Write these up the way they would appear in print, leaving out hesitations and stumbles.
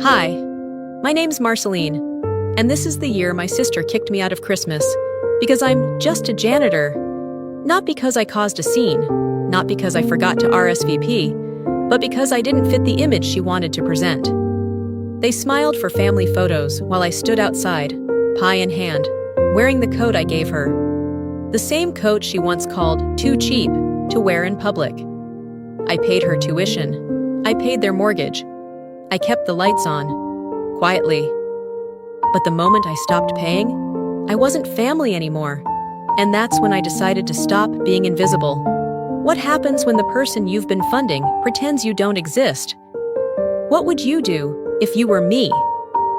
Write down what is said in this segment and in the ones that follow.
Hi, my name's Marceline, and this is the year my sister kicked me out of Christmas because I'm just a janitor. Not because I caused a scene, not because I forgot to RSVP, but because I didn't fit the image she wanted to present. They smiled for family photos while I stood outside, pie in hand, wearing the coat I gave her. The same coat she once called too cheap to wear in public. I paid her tuition. I paid their mortgage. I kept the lights on, quietly. But the moment I stopped paying, I wasn't family anymore. And that's when I decided to stop being invisible. What happens when the person you've been funding pretends you don't exist? What would you do if you were me?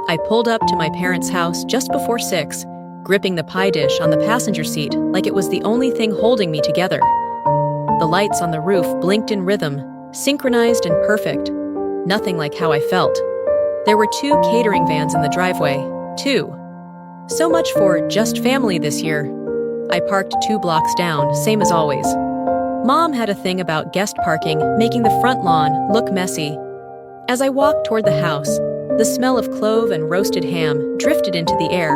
I pulled up to my parents' house just before 6, gripping the pie dish on the passenger seat like it was the only thing holding me together. The lights on the roof blinked in rhythm, synchronized and perfect. Nothing like how I felt. There were 2 catering vans in the driveway. 2. So much for just family this year. I parked 2 blocks down, same as always. Mom had a thing about guest parking, making the front lawn look messy. As I walked toward the house, the smell of clove and roasted ham drifted into the air,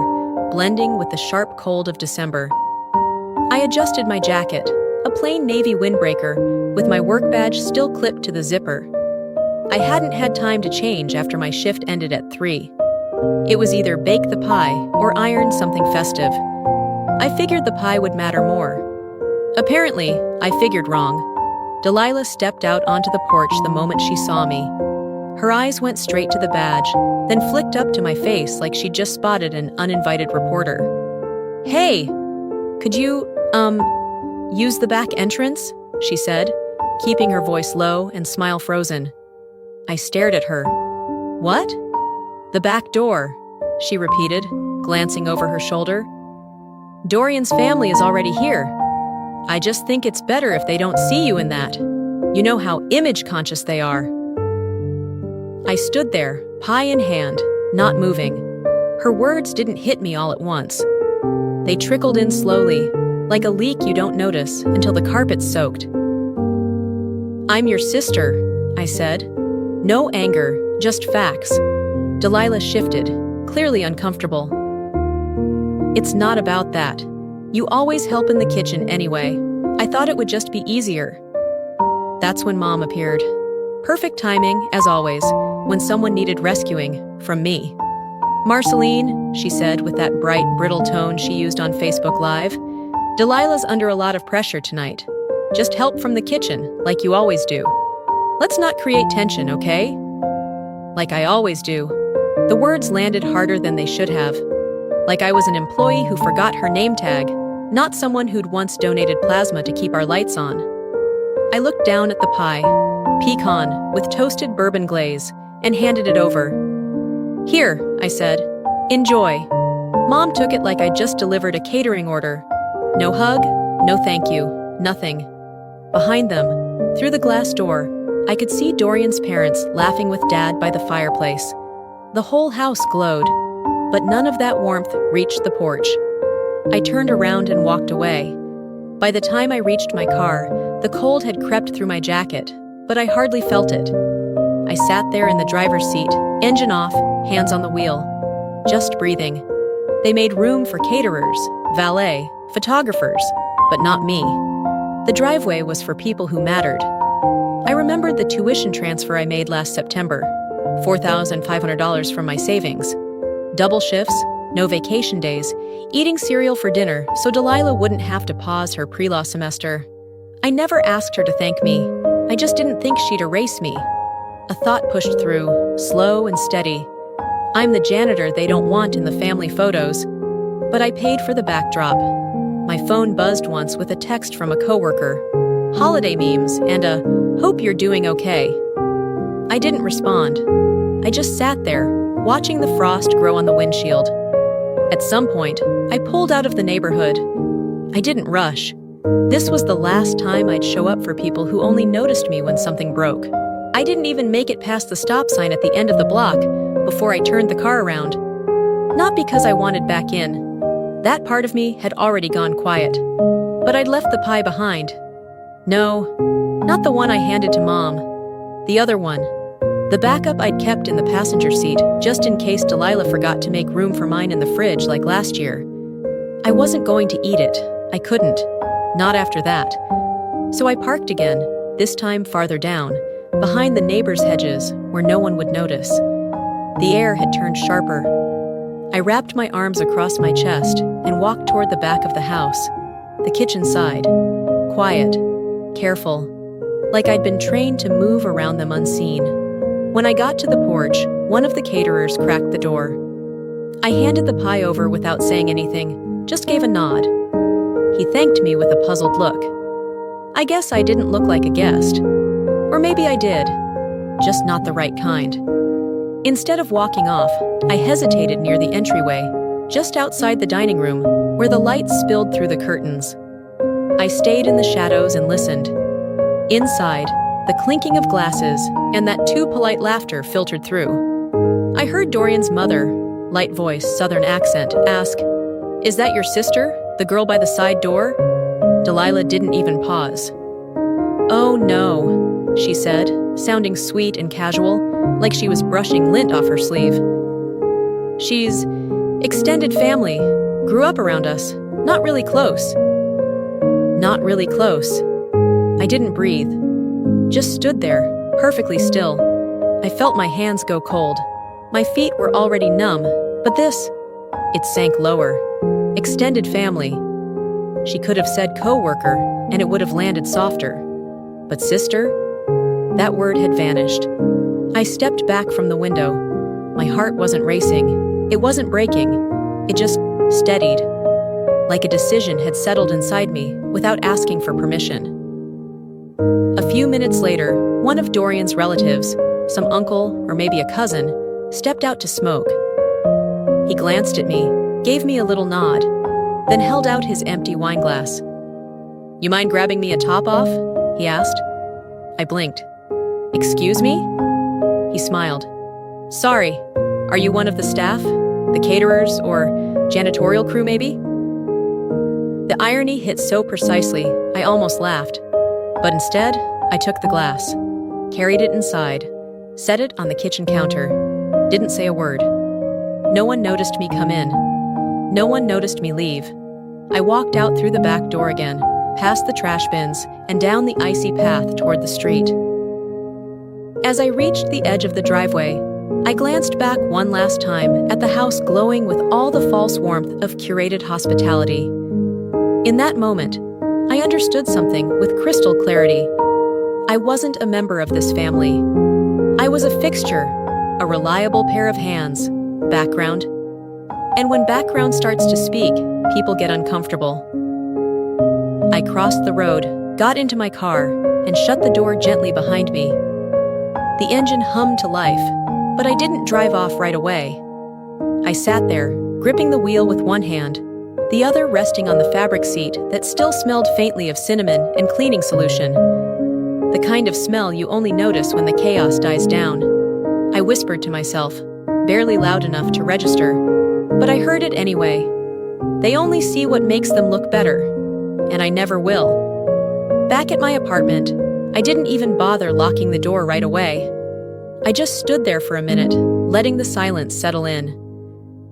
blending with the sharp cold of December. I adjusted my jacket, a plain navy windbreaker, with my work badge still clipped to the zipper. I hadn't had time to change after my shift ended at 3. It was either bake the pie or iron something festive. I figured the pie would matter more. Apparently, I figured wrong. Delilah stepped out onto the porch the moment she saw me. Her eyes went straight to the badge, then flicked up to my face like she'd just spotted an uninvited reporter. "Hey, could you, use the back entrance?" she said, keeping her voice low and smile frozen. I stared at her. "What?" "The back door," she repeated, glancing over her shoulder. "Dorian's family is already here. I just think it's better if they don't see you in that. You know how image-conscious they are." I stood there, pie in hand, not moving. Her words didn't hit me all at once. They trickled in slowly, like a leak you don't notice until the carpet's soaked. "I'm your sister," I said. No anger, just facts. Delilah shifted, clearly uncomfortable. "It's not about that. You always help in the kitchen anyway. I thought it would just be easier." That's when Mom appeared. Perfect timing, as always, when someone needed rescuing from me. "Marceline," she said with that bright, brittle tone she used on Facebook Live, "Delilah's under a lot of pressure tonight. Just help from the kitchen, like you always do. Let's not create tension, okay?" Like I always do. The words landed harder than they should have. Like I was an employee who forgot her name tag, not someone who'd once donated plasma to keep our lights on. I looked down at the pie, pecan with toasted bourbon glaze, and handed it over. "Here," I said. "Enjoy." Mom took it like I'd just delivered a catering order. No hug, no thank you, nothing. Behind them, through the glass door, I could see Dorian's parents laughing with Dad by the fireplace. The whole house glowed, but none of that warmth reached the porch. I turned around and walked away. By the time I reached my car, the cold had crept through my jacket, but I hardly felt it. I sat there in the driver's seat, engine off, hands on the wheel, just breathing. They made room for caterers, valet, photographers, but not me. The driveway was for people who mattered. I remembered the tuition transfer I made last September, $4,500 from my savings. Double shifts, no vacation days, eating cereal for dinner so Delilah wouldn't have to pause her pre-law semester. I never asked her to thank me. I just didn't think she'd erase me. A thought pushed through, slow and steady. I'm the janitor they don't want in the family photos. But I paid for the backdrop. My phone buzzed once with a text from a coworker. Holiday memes and a "hope you're doing okay." I didn't respond. I just sat there, watching the frost grow on the windshield. At some point, I pulled out of the neighborhood. I didn't rush. This was the last time I'd show up for people who only noticed me when something broke. I didn't even make it past the stop sign at the end of the block before I turned the car around. Not because I wanted back in. That part of me had already gone quiet. But I'd left the pie behind. No, not the one I handed to Mom. The other one. The backup I'd kept in the passenger seat, just in case Delilah forgot to make room for mine in the fridge like last year. I wasn't going to eat it. I couldn't. Not after that. So I parked again, this time farther down, behind the neighbors' hedges, where no one would notice. The air had turned sharper. I wrapped my arms across my chest and walked toward the back of the house, the kitchen side. Quiet, careful, like I'd been trained to move around them unseen. When I got to the porch, one of the caterers cracked the door. I handed the pie over without saying anything, just gave a nod. He thanked me with a puzzled look. I guess I didn't look like a guest. Or maybe I did, just not the right kind. Instead of walking off, I hesitated near the entryway, just outside the dining room, where the light spilled through the curtains. I stayed in the shadows and listened. Inside, the clinking of glasses and that too polite laughter filtered through. I heard Dorian's mother, light voice, southern accent, ask, "Is that your sister, the girl by the side door?" Delilah didn't even pause. "Oh no," she said, sounding sweet and casual, like she was brushing lint off her sleeve. "She's extended family, grew up around us, not really close." Not really close. I didn't breathe, just stood there, perfectly still. I felt my hands go cold. My feet were already numb, but it sank lower. Extended family. She could have said co-worker, and it would have landed softer. But sister? That word had vanished. I stepped back from the window. My heart wasn't racing. It wasn't breaking. It just steadied. Like a decision had settled inside me without asking for permission. A few minutes later, one of Dorian's relatives, some uncle or maybe a cousin, stepped out to smoke. He glanced at me, gave me a little nod, then held out his empty wine glass. "You mind grabbing me a top off?" he asked. I blinked. "Excuse me?" He smiled. "Sorry, are you one of the staff? The caterers or janitorial crew maybe?" The irony hit so precisely, I almost laughed. But instead, I took the glass, carried it inside, set it on the kitchen counter, didn't say a word. No one noticed me come in. No one noticed me leave. I walked out through the back door again, past the trash bins, and down the icy path toward the street. As I reached the edge of the driveway, I glanced back one last time at the house glowing with all the false warmth of curated hospitality. In that moment, I understood something with crystal clarity. I wasn't a member of this family. I was a fixture, a reliable pair of hands, background. And when background starts to speak, people get uncomfortable. I crossed the road, got into my car, and shut the door gently behind me. The engine hummed to life, but I didn't drive off right away. I sat there, gripping the wheel with one hand, the other resting on the fabric seat that still smelled faintly of cinnamon and cleaning solution. The kind of smell you only notice when the chaos dies down. I whispered to myself, barely loud enough to register, but I heard it anyway. They only see what makes them look better, and I never will. Back at my apartment, I didn't even bother locking the door right away. I just stood there for a minute, letting the silence settle in.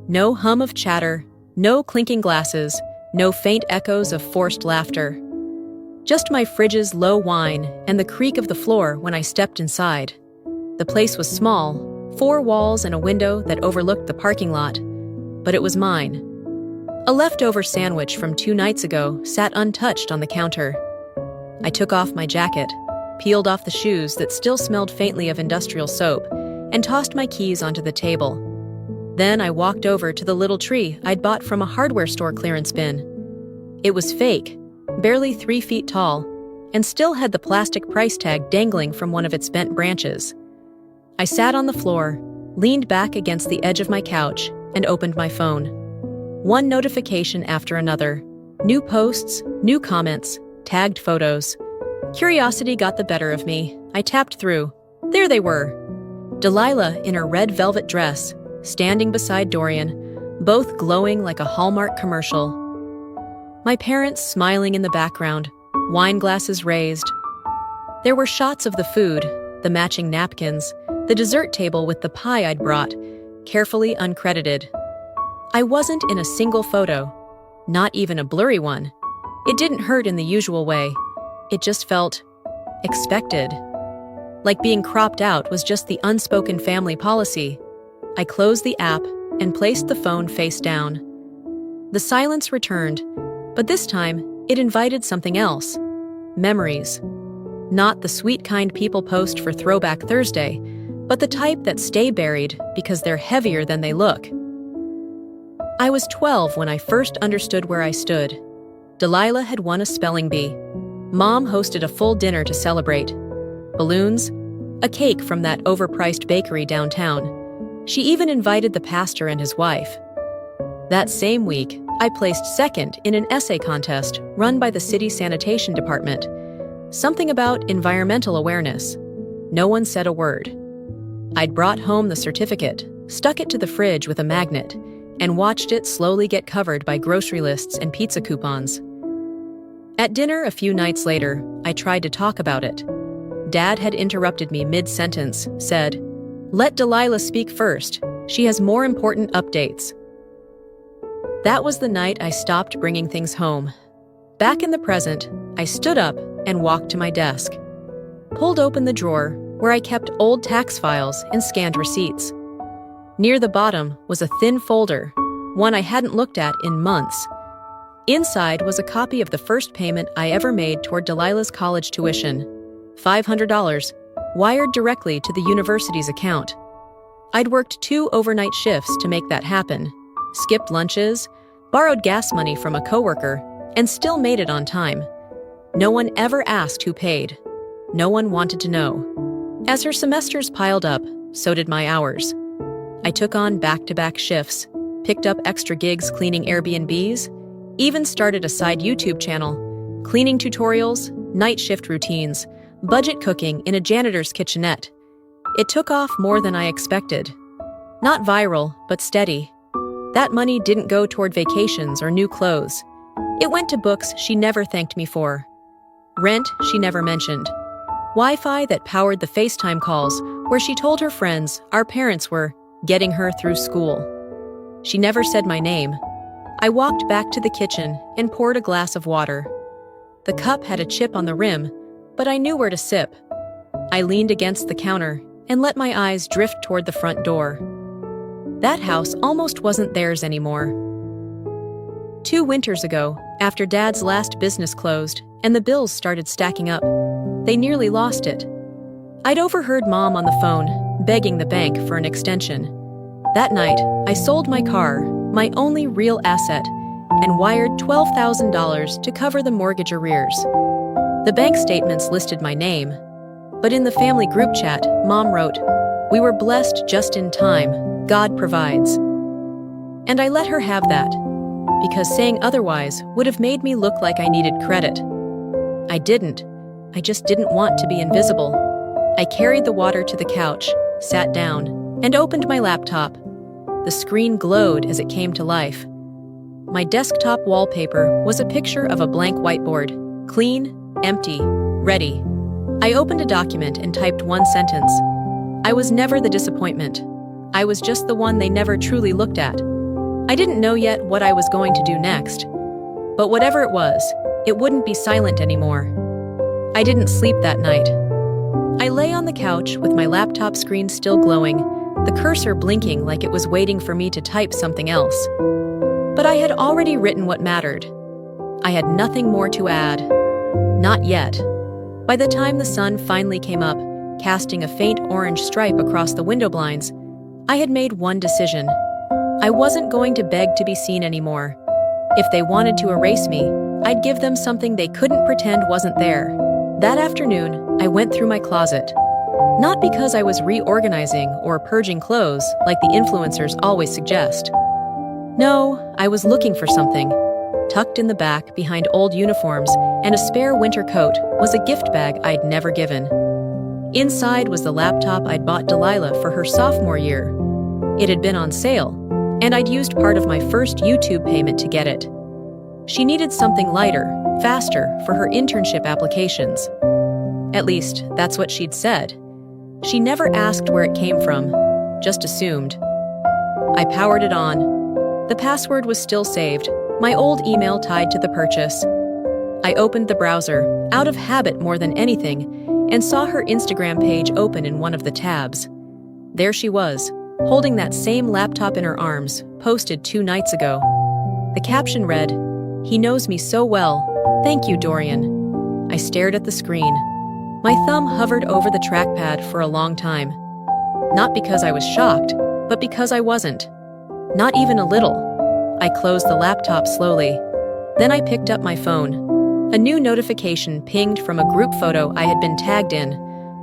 No hum of chatter, no clinking glasses, no faint echoes of forced laughter. Just my fridge's low whine and the creak of the floor when I stepped inside. The place was small, 4 walls and a window that overlooked the parking lot, but it was mine. A leftover sandwich from 2 nights ago sat untouched on the counter. I took off my jacket, peeled off the shoes that still smelled faintly of industrial soap, and tossed my keys onto the table. Then I walked over to the little tree I'd bought from a hardware store clearance bin. It was fake, barely 3 feet tall, and still had the plastic price tag dangling from one of its bent branches. I sat on the floor, leaned back against the edge of my couch, and opened my phone. One notification after another. New posts, new comments, tagged photos. Curiosity got the better of me. I tapped through. There they were. Delilah in her red velvet dress, standing beside Dorian, both glowing like a Hallmark commercial. My parents smiling in the background, wine glasses raised. There were shots of the food, the matching napkins, The dessert table with the pie I'd brought, carefully uncredited. I wasn't in a single photo, not even a blurry one. It didn't hurt in the usual way. It just felt expected. Like being cropped out was just the unspoken family policy. I closed the app and placed the phone face down. The silence returned, but this time it invited something else. Memories. Not the sweet kind people post for Throwback Thursday, but the type that stay buried because they're heavier than they look. I was 12 when I first understood where I stood. Delilah had won a spelling bee. Mom hosted a full dinner to celebrate. Balloons, a cake from that overpriced bakery downtown. She even invited the pastor and his wife. That same week, I placed second in an essay contest run by the city sanitation department. Something about environmental awareness. No one said a word. I'd brought home the certificate, stuck it to the fridge with a magnet, and watched it slowly get covered by grocery lists and pizza coupons. At dinner a few nights later, I tried to talk about it. Dad had interrupted me mid-sentence, said, "Let Delilah speak first. She has more important updates." That was the night I stopped bringing things home. Back in the present, I stood up and walked to my desk. Pulled open the drawer where I kept old tax files and scanned receipts. Near the bottom was a thin folder, one I hadn't looked at in months. Inside was a copy of the first payment I ever made toward Delilah's college tuition. $500, wired directly to the university's account. I'd worked 2 overnight shifts to make that happen, skipped lunches, borrowed gas money from a coworker, and still made it on time. No one ever asked who paid. No one wanted to know. As her semesters piled up, so did my hours. I took on back-to-back shifts, picked up extra gigs cleaning Airbnbs, even started a side YouTube channel, cleaning tutorials, night shift routines, budget cooking in a janitor's kitchenette. It took off more than I expected. Not viral, but steady. That money didn't go toward vacations or new clothes. It went to books she never thanked me for. Rent she never mentioned. Wi-Fi that powered the FaceTime calls where she told her friends our parents were getting her through school. She never said my name. I walked back to the kitchen and poured a glass of water. The cup had a chip on the rim, but I knew where to sip. I leaned against the counter and let my eyes drift toward the front door. That house almost wasn't theirs anymore. 2 winters ago, after Dad's last business closed and the bills started stacking up, they nearly lost it. I'd overheard Mom on the phone, begging the bank for an extension. That night, I sold my car, my only real asset, and wired $12,000 to cover the mortgage arrears. The bank statements listed my name, but in the family group chat, Mom wrote, "We were blessed just in time. God provides." And I let her have that, because saying otherwise would have made me look like I needed credit. I didn't. I just didn't want to be invisible. I carried the water to the couch, sat down, and opened my laptop. The screen glowed as it came to life. My desktop wallpaper was a picture of a blank whiteboard, clean, empty, ready. I opened a document and typed one sentence. I was never the disappointment. I was just the one they never truly looked at. I didn't know yet what I was going to do next. But whatever it was, it wouldn't be silent anymore. I didn't sleep that night. I lay on the couch with my laptop screen still glowing, the cursor blinking like it was waiting for me to type something else. But I had already written what mattered. I had nothing more to add. Not yet. By the time the sun finally came up, casting a faint orange stripe across the window blinds, I had made one decision. I wasn't going to beg to be seen anymore. If they wanted to erase me, I'd give them something they couldn't pretend wasn't there. That afternoon, I went through my closet. Not because I was reorganizing or purging clothes like the influencers always suggest. No, I was looking for something. Tucked in the back behind old uniforms and a spare winter coat was a gift bag I'd never given. Inside was the laptop I'd bought Delilah for her sophomore year. It had been on sale, and I'd used part of my first YouTube payment to get it. She needed something lighter, faster for her internship applications. At least, that's what she'd said. She never asked where it came from, just assumed. I powered it on. The password was still saved, my old email tied to the purchase. I opened the browser, out of habit more than anything, and saw her Instagram page open in one of the tabs. There she was, holding that same laptop in her arms, posted 2 nights ago. The caption read, "He knows me so well. Thank you, Dorian." I stared at the screen. My thumb hovered over the trackpad for a long time. Not because I was shocked, but because I wasn't. Not even a little. I closed the laptop slowly. Then I picked up my phone. A new notification pinged from a group photo I had been tagged in.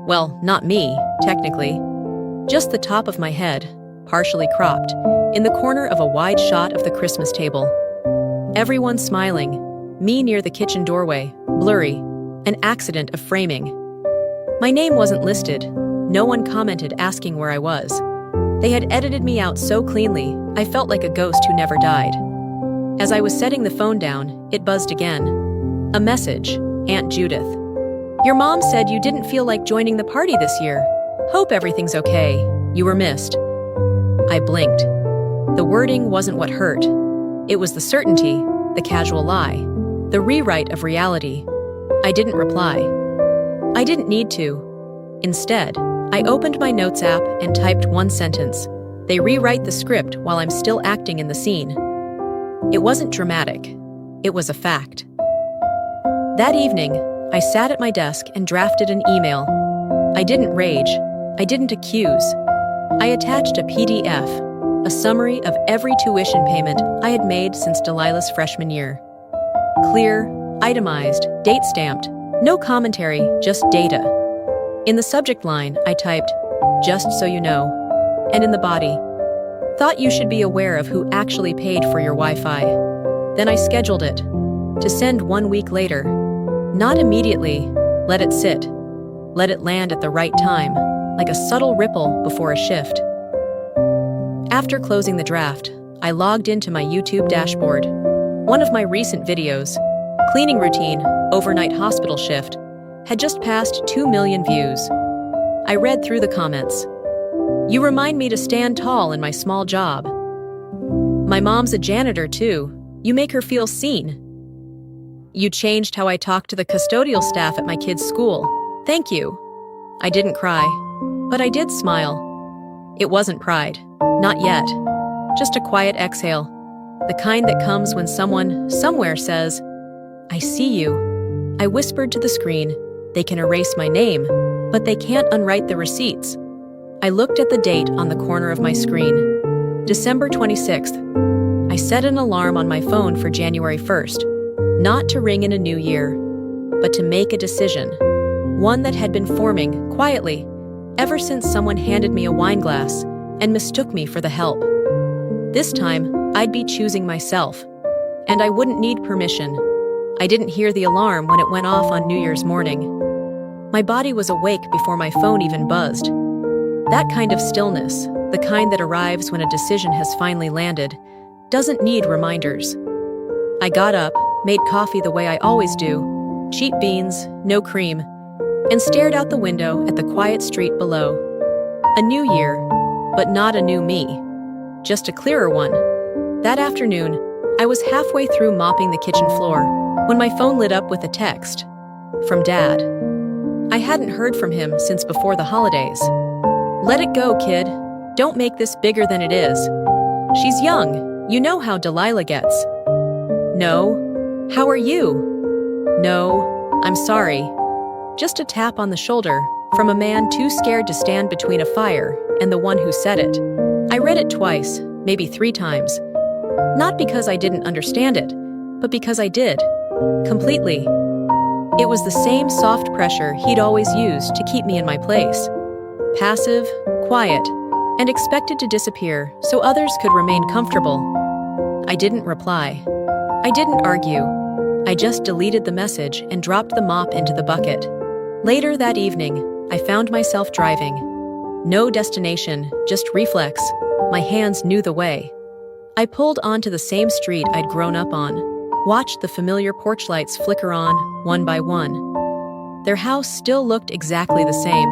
Well, not me, technically. Just the top of my head, partially cropped, in the corner of a wide shot of the Christmas table. Everyone smiling, me near the kitchen doorway, blurry, an accident of framing. My name wasn't listed. No one commented asking where I was. They had edited me out so cleanly, I felt like a ghost who never died. As I was setting the phone down, it buzzed again. A message, Aunt Judith. "Your mom said you didn't feel like joining the party this year. Hope everything's okay. You were missed." I blinked. The wording wasn't what hurt. It was the certainty, the casual lie, the rewrite of reality. I didn't reply. I didn't need to. Instead, I opened my notes app and typed one sentence. They rewrite the script while I'm still acting in the scene. It wasn't dramatic. It was a fact. That evening, I sat at my desk and drafted an email. I didn't rage. I didn't accuse. I attached a PDF, a summary of every tuition payment I had made since Delilah's freshman year. Clear, itemized, date-stamped, no commentary, just data. In the subject line, I typed, "Just so you know," and in the body, "Thought you should be aware of who actually paid for your Wi-Fi." Then I scheduled it, to send 1 week later. Not immediately, let it sit. Let it land at the right time, like a subtle ripple before a shift. After closing the draft, I logged into my YouTube dashboard. One of my recent videos, Cleaning Routine, Overnight Hospital Shift, had just passed 2 million views. I read through the comments. "You remind me to stand tall in my small job." "My mom's a janitor too. You make her feel seen." "You changed how I talk to the custodial staff at my kid's school. Thank you." I didn't cry, but I did smile. It wasn't pride. Not yet. Just a quiet exhale. The kind that comes when someone, somewhere says, "I see you." I whispered to the screen, "They can erase my name, but they can't unwrite the receipts." I looked at the date on the corner of my screen. December 26th. I set an alarm on my phone for January 1st, not to ring in a new year, but to make a decision. One that had been forming, quietly, ever since someone handed me a wine glass and mistook me for the help. This time, I'd be choosing myself, and I wouldn't need permission. I didn't hear the alarm when it went off on New Year's morning. My body was awake before my phone even buzzed. That kind of stillness, the kind that arrives when a decision has finally landed, doesn't need reminders. I got up, made coffee the way I always do, cheap beans, no cream, and stared out the window at the quiet street below. A new year, but not a new me, just a clearer one. That afternoon, I was halfway through mopping the kitchen floor when my phone lit up with a text from Dad. I hadn't heard from him since before the holidays. "Let it go, kid. Don't make this bigger than it is. She's young. You know how Delilah gets." "No. How are you?" "No. I'm sorry." Just a tap on the shoulder from a man too scared to stand between a fire and the one who said it. I read it twice, maybe 3 times. Not because I didn't understand it, but because I did. Completely. It was the same soft pressure he'd always used to keep me in my place. Passive, quiet, and expected to disappear so others could remain comfortable. I didn't reply. I didn't argue. I just deleted the message and dropped the mop into the bucket. Later that evening, I found myself driving. No destination, just reflex. My hands knew the way. I pulled onto the same street I'd grown up on, watched the familiar porch lights flicker on, one by one. Their house still looked exactly the same,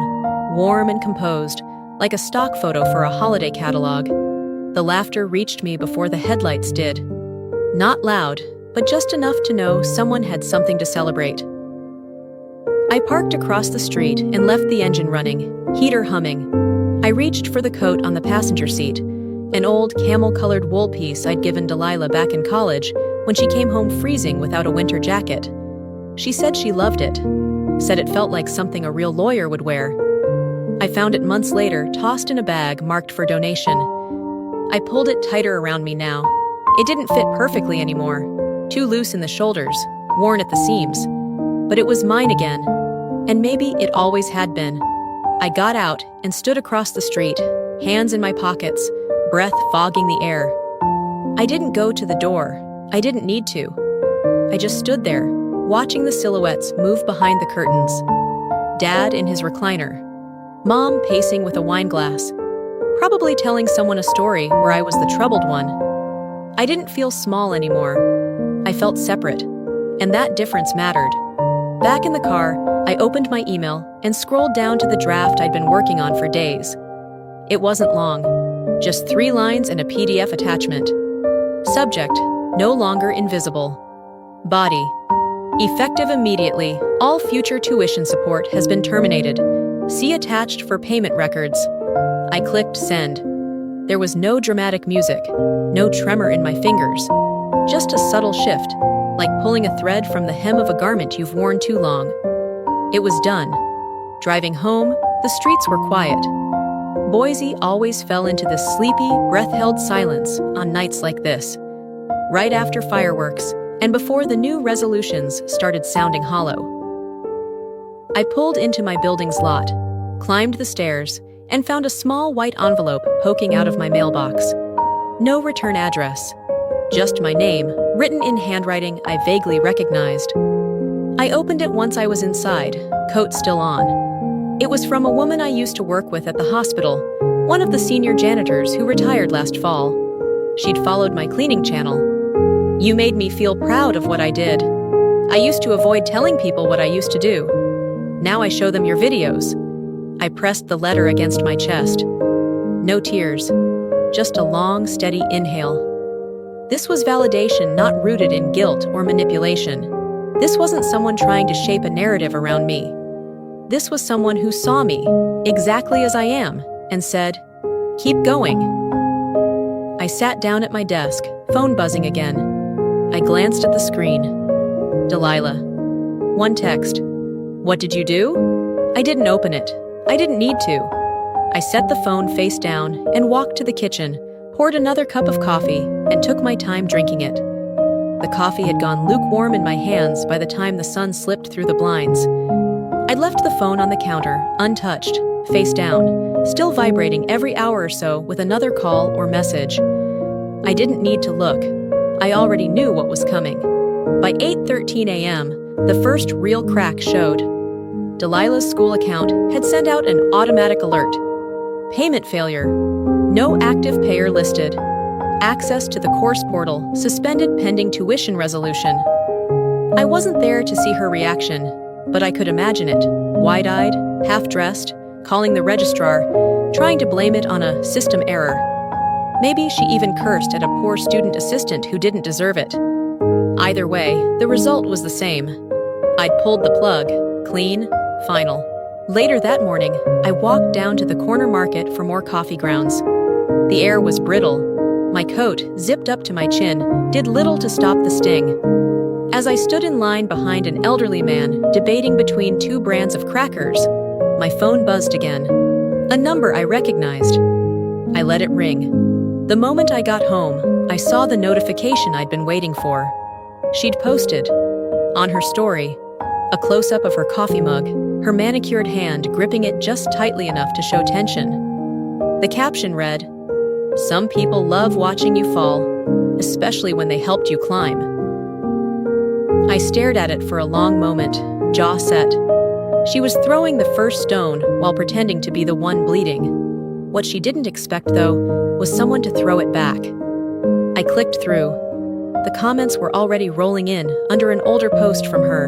warm and composed, like a stock photo for a holiday catalog. The laughter reached me before the headlights did. Not loud, but just enough to know someone had something to celebrate. I parked across the street and left the engine running, heater humming. I reached for the coat on the passenger seat, an old camel-colored wool piece I'd given Delilah back in college when she came home freezing without a winter jacket. She said she loved it, said it felt like something a real lawyer would wear. I found it months later, tossed in a bag marked for donation. I pulled it tighter around me now. It didn't fit perfectly anymore, too loose in the shoulders, worn at the seams. But it was mine again, and maybe it always had been. I got out and stood across the street, hands in my pockets, breath fogging the air. I didn't go to the door. I didn't need to. I just stood there, watching the silhouettes move behind the curtains. Dad in his recliner. Mom pacing with a wine glass, probably telling someone a story where I was the troubled one. I didn't feel small anymore. I felt separate, and that difference mattered. Back in the car, I opened my email and scrolled down to the draft I'd been working on for days. It wasn't long, just 3 lines and a PDF attachment. Subject, no longer invisible. Body, effective immediately. All future tuition support has been terminated. See attached for payment records. I clicked send. There was no dramatic music, no tremor in my fingers, just a subtle shift, like pulling a thread from the hem of a garment you've worn too long. It was done. Driving home, the streets were quiet. Boise always fell into this sleepy, breath-held silence on nights like this, right after fireworks and before the new resolutions started sounding hollow. I pulled into my building's lot, climbed the stairs, and found a small white envelope poking out of my mailbox. No return address, just my name, written in handwriting I vaguely recognized. I opened it once I was inside, coat still on. It was from a woman I used to work with at the hospital, one of the senior janitors who retired last fall. She'd followed my cleaning channel. "You made me feel proud of what I did. I used to avoid telling people what I used to do. Now I show them your videos." I pressed the letter against my chest. No tears, just a long, steady inhale. This was validation not rooted in guilt or manipulation. This wasn't someone trying to shape a narrative around me. This was someone who saw me, exactly as I am, and said, "Keep going." I sat down at my desk, phone buzzing again. I glanced at the screen. Delilah. One text. "What did you do?" I didn't open it. I didn't need to. I set the phone face down and walked to the kitchen, poured another cup of coffee, and took my time drinking it. The coffee had gone lukewarm in my hands by the time the sun slipped through the blinds. I'd left the phone on the counter, untouched, face down, still vibrating every hour or so with another call or message. I didn't need to look. I already knew what was coming. By 8:13 a.m., the first real crack showed. Delilah's school account had sent out an automatic alert. Payment failure. No active payer listed. Access to the course portal suspended pending tuition resolution. I wasn't there to see her reaction, but I could imagine it, wide-eyed, half-dressed, calling the registrar, trying to blame it on a system error. Maybe she even cursed at a poor student assistant who didn't deserve it. Either way, the result was the same. I'd pulled the plug, clean, final. Later that morning, I walked down to the corner market for more coffee grounds. The air was brittle. My coat, zipped up to my chin, did little to stop the sting. As I stood in line behind an elderly man debating between 2 brands of crackers, my phone buzzed again. A number I recognized. I let it ring. The moment I got home, I saw the notification I'd been waiting for. She'd posted, on her story, a close-up of her coffee mug, her manicured hand gripping it just tightly enough to show tension. The caption read, "Some people love watching you fall, especially when they helped you climb." I stared at it for a long moment, jaw set. She was throwing the first stone while pretending to be the one bleeding. What she didn't expect, though, was someone to throw it back. I clicked through. The comments were already rolling in under an older post from her,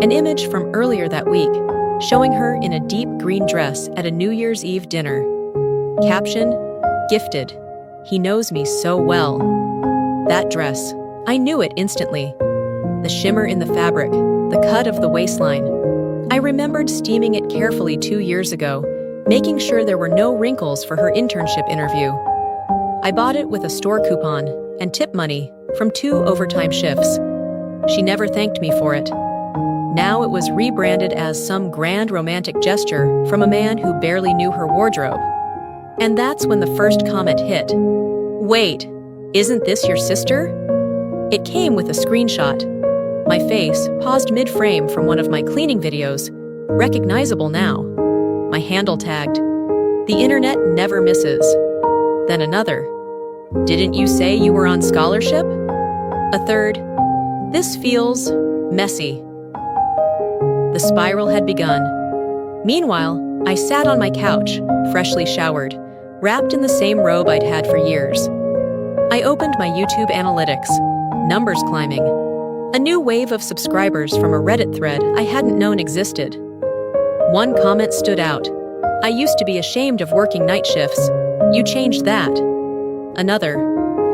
an image from earlier that week. showing her in a deep green dress at a New Year's Eve dinner. Caption, "Gifted. He knows me so well." That dress. I knew it instantly. The shimmer in the fabric, the cut of the waistline. I remembered steaming it carefully 2 years ago, making sure there were no wrinkles for her internship interview. I bought it with a store coupon and tip money from 2 overtime shifts. She never thanked me for it. Now it was rebranded as some grand romantic gesture from a man who barely knew her wardrobe. And that's when the first comment hit. "Wait, isn't this your sister?" It came with a screenshot. My face, paused mid-frame from one of my cleaning videos, recognizable now. My handle tagged. The internet never misses. Then another. "Didn't you say you were on scholarship?" A third. "This feels messy." The spiral had begun. Meanwhile, I sat on my couch, freshly showered, wrapped in the same robe I'd had for years. I opened my YouTube analytics, numbers climbing. A new wave of subscribers from a Reddit thread I hadn't known existed. One comment stood out. "I used to be ashamed of working night shifts. You changed that." Another.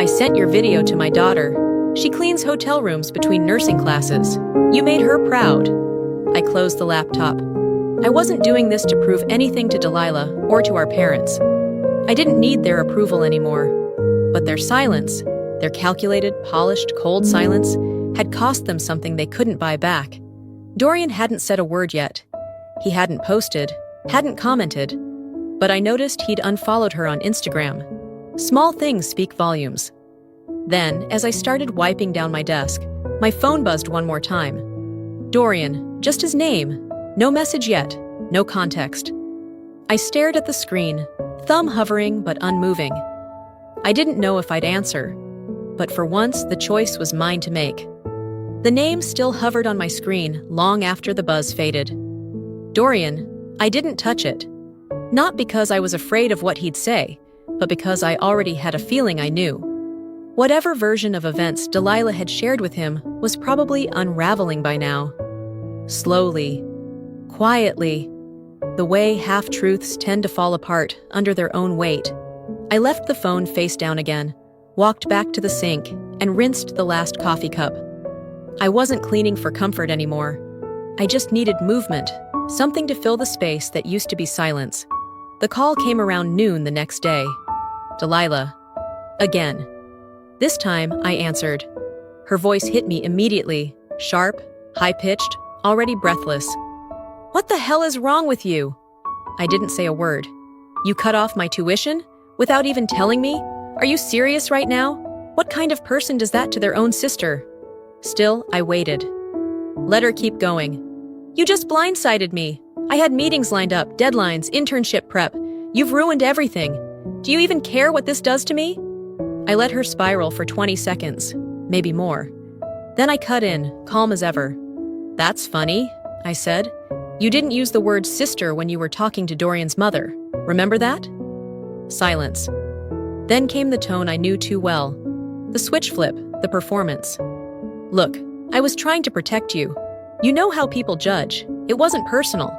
"I sent your video to my daughter. She cleans hotel rooms between nursing classes. You made her proud." I closed the laptop. I wasn't doing this to prove anything to Delilah or to our parents. I didn't need their approval anymore. But their silence, their calculated, polished, cold silence, had cost them something they couldn't buy back. Dorian hadn't said a word yet. He hadn't posted, hadn't commented, but I noticed he'd unfollowed her on Instagram. Small things speak volumes. Then, as I started wiping down my desk, my phone buzzed one more time. Dorian, just his name. No message yet, no context. I stared at the screen, thumb hovering but unmoving. I didn't know if I'd answer, but for once the choice was mine to make. The name still hovered on my screen long after the buzz faded. Dorian, I didn't touch it. Not because I was afraid of what he'd say, but because I already had a feeling I knew. Whatever version of events Delilah had shared with him was probably unraveling by now. Slowly, quietly, the way half-truths tend to fall apart under their own weight. I left the phone face down again, walked back to the sink, and rinsed the last coffee cup. I wasn't cleaning for comfort anymore. I just needed movement, something to fill the space that used to be silence. The call came around noon the next day. Delilah. Again. This time, I answered. Her voice hit me immediately, sharp, high-pitched, already breathless. "What the hell is wrong with you?" I didn't say a word. "You cut off my tuition? Without even telling me? Are you serious right now? What kind of person does that to their own sister?" Still, I waited. Let her keep going. "You just blindsided me. I had meetings lined up, deadlines, internship prep. You've ruined everything. Do you even care what this does to me?" I let her spiral for 20 seconds, maybe more. Then I cut in, calm as ever. "That's funny," I said. "You didn't use the word sister when you were talking to Dorian's mother. Remember that?" Silence. Then came the tone I knew too well. The switch flip, the performance. "Look, I was trying to protect you. You know how people judge. It wasn't personal."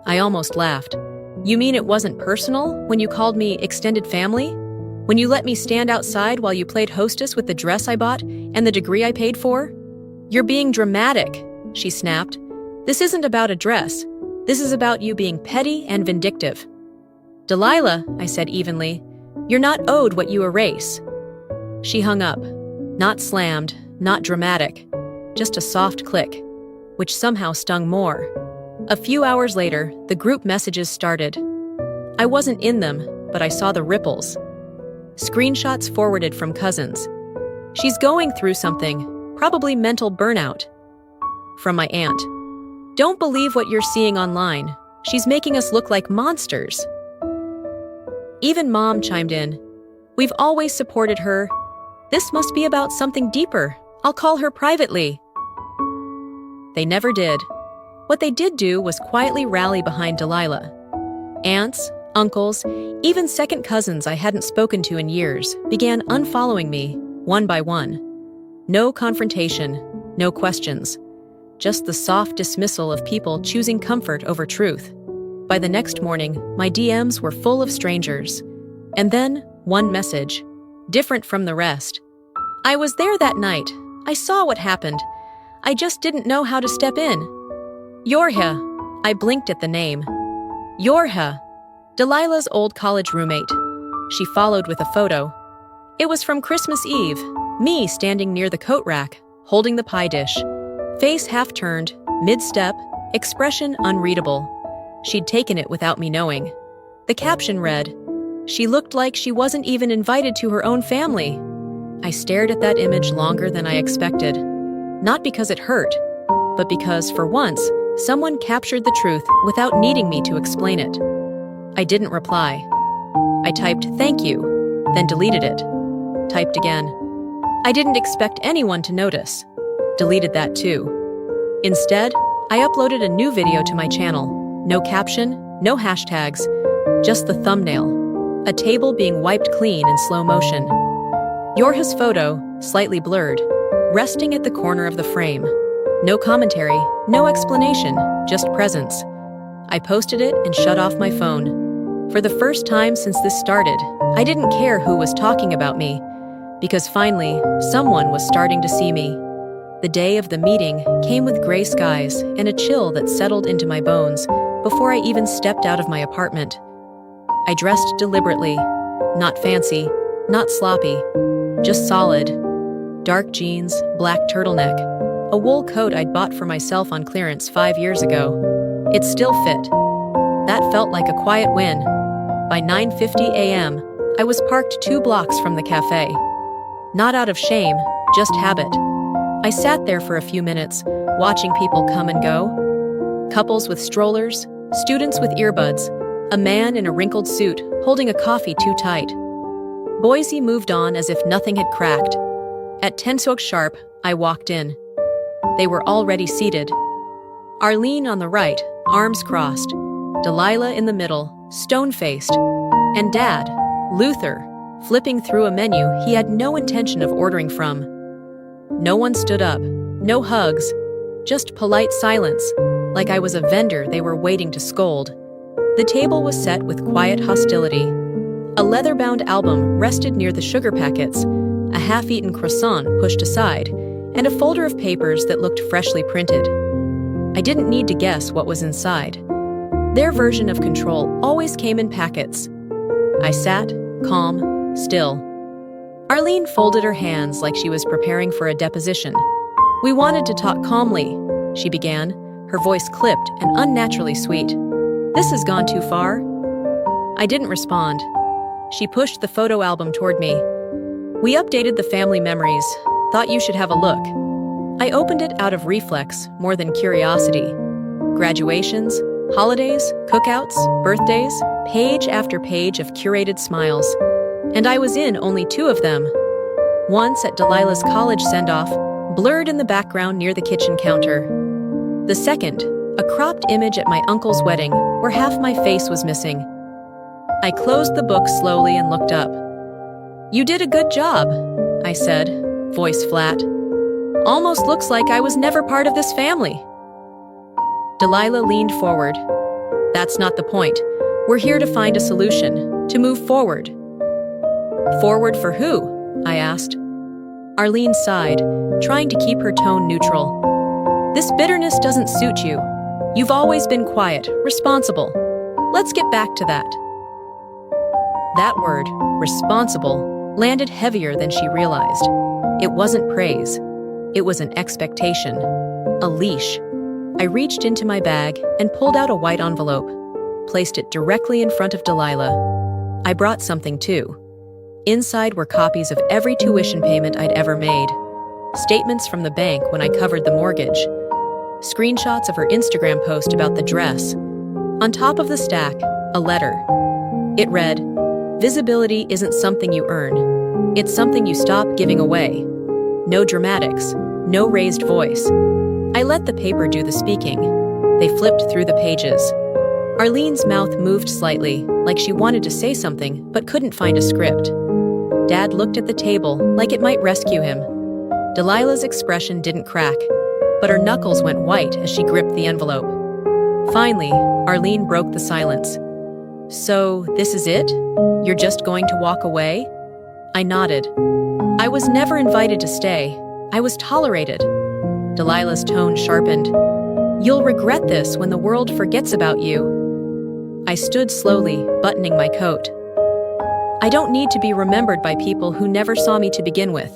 I almost laughed. "You mean it wasn't personal when you called me extended family? When you let me stand outside while you played hostess with the dress I bought and the degree I paid for?" "You're being dramatic," she snapped. "This isn't about a dress. This is about you being petty and vindictive." "Delilah," I said evenly, "you're not owed what you erase." She hung up. Not slammed, not dramatic. Just a soft click, which somehow stung more. A few hours later, the group messages started. I wasn't in them, but I saw the ripples. Screenshots forwarded from cousins. "She's going through something, probably mental burnout." From my aunt. "Don't believe what you're seeing online. She's making us look like monsters." Even Mom chimed in. "We've always supported her. This must be about something deeper. I'll call her privately." They never did. What they did do was quietly rally behind Delilah. Aunts, uncles, even second cousins I hadn't spoken to in years began unfollowing me, one by one. No confrontation, no questions. just the soft dismissal of people choosing comfort over truth. By the next morning, my DMs were full of strangers. And then, one message, different from the rest. I was there that night. I saw what happened. I just didn't know how to step in. Yorha. I blinked at the name. Yorha. Delilah's old college roommate. She followed with a photo. It was from Christmas Eve, me standing near the coat rack, holding the pie dish. Face half turned, mid-step, expression unreadable. She'd taken it without me knowing. The caption read, "She looked like she wasn't even invited to her own family." I stared at that image longer than I expected. Not because it hurt, but because, for once, someone captured the truth without needing me to explain it. I didn't reply. I typed, "Thank you," then deleted it. Typed again. I didn't expect anyone to notice. Deleted that too. Instead, I uploaded a new video to my channel. No caption, no hashtags, just the thumbnail. A table being wiped clean in slow motion. Yorha's photo, slightly blurred, resting at the corner of the frame. No commentary, no explanation, just presence. I posted it and shut off my phone. For the first time since this started, I didn't care who was talking about me, because finally, someone was starting to see me. The day of the meeting came with gray skies and a chill that settled into my bones before I even stepped out of my apartment. I dressed deliberately, not fancy, not sloppy, just solid. Dark jeans, black turtleneck, a wool coat I'd bought for myself on clearance 5 years ago. It still fit. That felt like a quiet win. By 9:50 a.m., I was parked 2 blocks from the cafe. Not out of shame, just habit. I sat there for a few minutes, watching people come and go. Couples with strollers, students with earbuds, a man in a wrinkled suit holding a coffee too tight. Boise moved on as if nothing had cracked. At 10 sharp, I walked in. They were already seated. Arlene on the right, arms crossed. Delilah in the middle, stone-faced. And Dad, Luther, flipping through a menu he had no intention of ordering from. No one stood up, no hugs, just polite silence, like I was a vendor they were waiting to scold. The table was set with quiet hostility. A leather-bound album rested near the sugar packets, a half-eaten croissant pushed aside, and a folder of papers that looked freshly printed. I didn't need to guess what was inside. Their version of control always came in packets. I sat, calm, still. Arlene folded her hands like she was preparing for a deposition. "We wanted to talk calmly," she began, her voice clipped and unnaturally sweet. "This has gone too far." I didn't respond. She pushed the photo album toward me. "We updated the family memories. Thought you should have a look." I opened it out of reflex more than curiosity. Graduations, holidays, cookouts, birthdays, page after page of curated smiles. And I was in only 2 of them. Once at Delilah's college send-off, blurred in the background near the kitchen counter. The second, a cropped image at my uncle's wedding, where half my face was missing. I closed the book slowly and looked up. "You did a good job," I said, voice flat. "Almost looks like I was never part of this family." Delilah leaned forward. "That's not the point. We're here to find a solution, to move forward." "Forward for who?" I asked. Arlene sighed, trying to keep her tone neutral. "This bitterness doesn't suit you. You've always been quiet, responsible. Let's get back to that." That word, responsible, landed heavier than she realized. It wasn't praise. It was an expectation. A leash. I reached into my bag and pulled out a white envelope, placed it directly in front of Delilah. I brought something too. Inside were copies of every tuition payment I'd ever made, statements from the bank when I covered the mortgage, screenshots of her Instagram post about the dress. On top of the stack, a letter. It read, "Visibility isn't something you earn. It's something you stop giving away." No dramatics, no raised voice. I let the paper do the speaking. They flipped through the pages. Arlene's mouth moved slightly, like she wanted to say something but couldn't find a script. Dad looked at the table like it might rescue him. Delilah's expression didn't crack. but her knuckles went white as she gripped the envelope. Finally, Arlene broke the silence. "So, this is it? You're just going to walk away?" I nodded. I was never invited to stay. I was tolerated. Delilah's tone sharpened. "You'll regret this when the world forgets about you." I stood slowly, buttoning my coat. I don't need to be remembered by people who never saw me to begin with.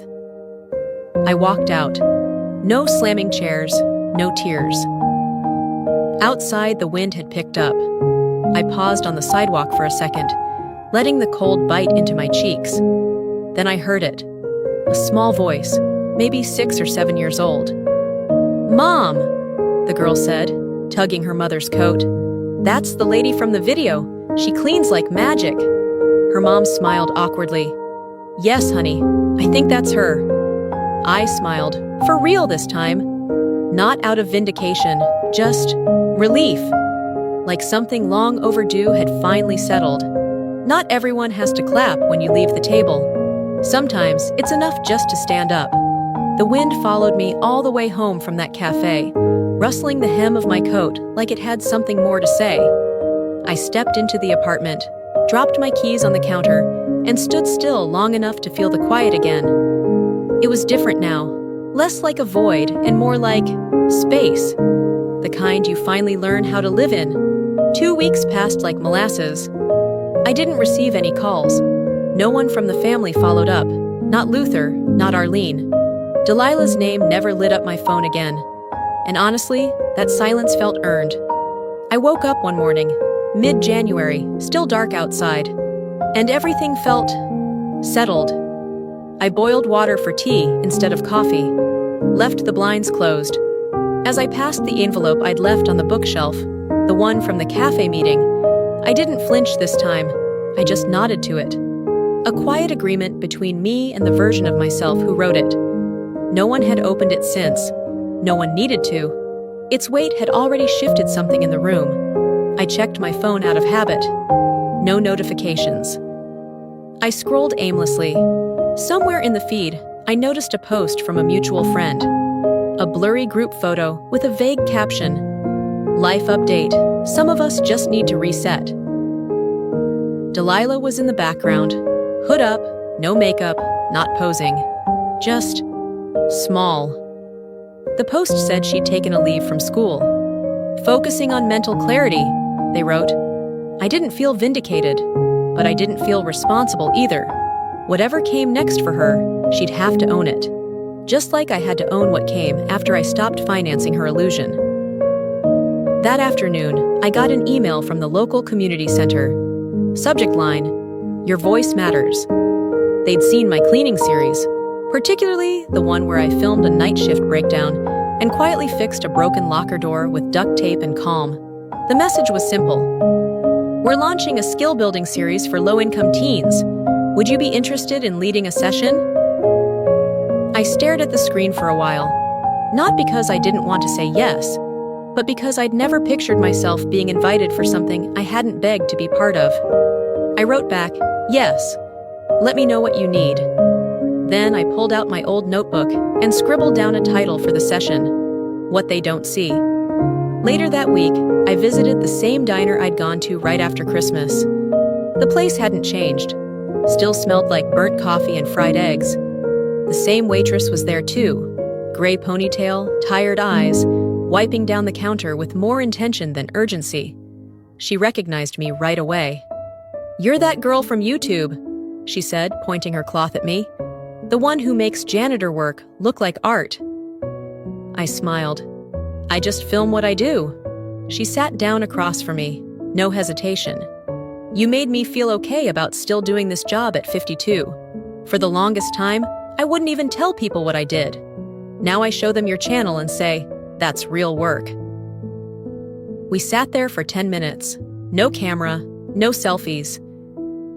I walked out. No slamming chairs, no tears. Outside, the wind had picked up. I paused on the sidewalk for a second, letting the cold bite into my cheeks. Then I heard it. A small voice, maybe 6 or 7 years old. "Mom," the girl said, tugging her mother's coat. "That's the lady from the video. She cleans like magic." Her mom smiled awkwardly. "Yes, honey, I think that's her." I smiled, for real this time. Not out of vindication, just relief. Like something long overdue had finally settled. Not everyone has to clap when you leave the table. Sometimes it's enough just to stand up. The wind followed me all the way home from that cafe, rustling the hem of my coat like it had something more to say. I stepped into the apartment, dropped my keys on the counter, and stood still long enough to feel the quiet again. It was different now, less like a void and more like space, the kind you finally learn how to live in. 2 weeks passed like molasses. I didn't receive any calls. No one from the family followed up. Not Luther, not Arlene. Delilah's name never lit up my phone again. And honestly, that silence felt earned. I woke up one morning, mid-January, still dark outside, and everything felt settled. I boiled water for tea instead of coffee, left the blinds closed. As I passed the envelope I'd left on the bookshelf, the one from the cafe meeting, I didn't flinch this time. I just nodded to it. A quiet agreement between me and the version of myself who wrote it. No one had opened it since. No one needed to. Its weight had already shifted something in the room. I checked my phone out of habit. No notifications. I scrolled aimlessly. Somewhere in the feed, I noticed a post from a mutual friend. A blurry group photo with a vague caption. "Life update. Some of us just need to reset." Delilah was in the background. Hood up, no makeup, not posing. Just small. The post said she'd taken a leave from school. "Focusing on mental clarity," they wrote. I didn't feel vindicated, but I didn't feel responsible either. Whatever came next for her, she'd have to own it. Just like I had to own what came after I stopped financing her illusion. That afternoon, I got an email from the local community center. Subject line, "Your voice matters." They'd seen my cleaning series, particularly the one where I filmed a night shift breakdown and quietly fixed a broken locker door with duct tape and calm. The message was simple. "We're launching a skill-building series for low-income teens. Would you be interested in leading a session?" I stared at the screen for a while, not because I didn't want to say yes, but because I'd never pictured myself being invited for something I hadn't begged to be part of. I wrote back, "Yes. Let me know what you need." Then I pulled out my old notebook and scribbled down a title for the session, "What They Don't See." Later that week, I visited the same diner I'd gone to right after Christmas. The place hadn't changed. Still smelled like burnt coffee and fried eggs. The same waitress was there too, gray ponytail, tired eyes, wiping down the counter with more intention than urgency. She recognized me right away. "You're that girl from YouTube," she said, pointing her cloth at me. "The one who makes janitor work look like art." I smiled. "I just film what I do." She sat down across from me, no hesitation. "You made me feel okay about still doing this job at 52. For the longest time, I wouldn't even tell people what I did. Now I show them your channel and say, that's real work." We sat there for 10 minutes. No camera, no selfies.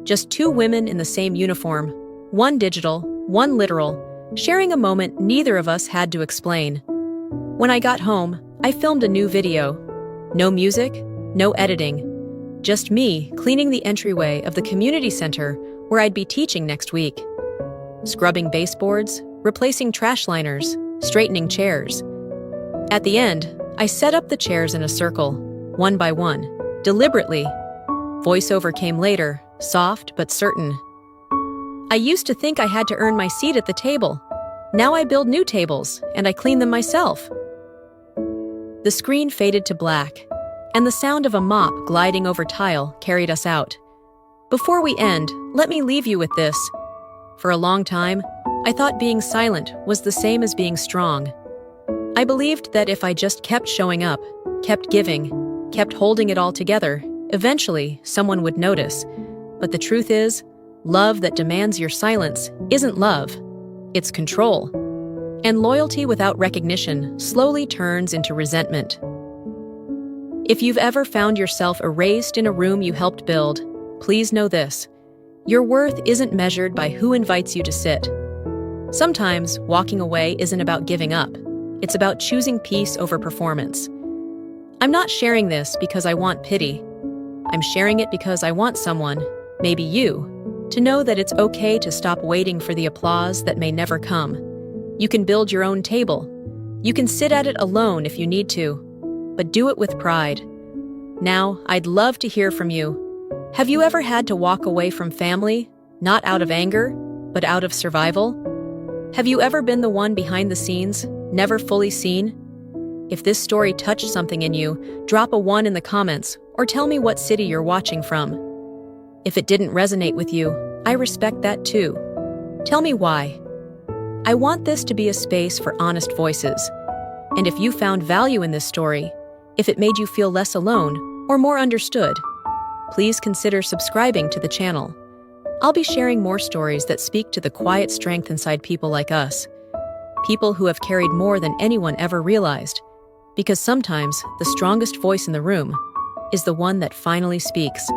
Just two women in the same uniform, one digital, one literal, sharing a moment neither of us had to explain. When I got home, I filmed a new video. No music, no editing. Just me cleaning the entryway of the community center where I'd be teaching next week. Scrubbing baseboards, replacing trash liners, straightening chairs. At the end, I set up the chairs in a circle, one by one, deliberately. Voiceover came later, soft but certain. I used to think I had to earn my seat at the table. Now I build new tables, and I clean them myself. The screen faded to black, and the sound of a mop gliding over tile carried us out. Before we end, let me leave you with this. For a long time, I thought being silent was the same as being strong. I believed that if I just kept showing up, kept giving, kept holding it all together, eventually someone would notice. But the truth is, love that demands your silence isn't love, it's control. And loyalty without recognition slowly turns into resentment. If you've ever found yourself erased in a room you helped build, please know this: your worth isn't measured by who invites you to sit. Sometimes walking away isn't about giving up. It's about choosing peace over performance. I'm not sharing this because I want pity. I'm sharing it because I want someone, maybe you, to know that it's okay to stop waiting for the applause that may never come. You can build your own table. You can sit at it alone if you need to, but do it with pride. Now, I'd love to hear from you. Have you ever had to walk away from family, not out of anger, but out of survival? Have you ever been the one behind the scenes, never fully seen? If this story touched something in you, drop a 1 in the comments or tell me what city you're watching from. If it didn't resonate with you, I respect that too. Tell me why. I want this to be a space for honest voices. And if you found value in this story, if it made you feel less alone or more understood, please consider subscribing to the channel. I'll be sharing more stories that speak to the quiet strength inside people like us. People who have carried more than anyone ever realized. Because sometimes the strongest voice in the room is the one that finally speaks.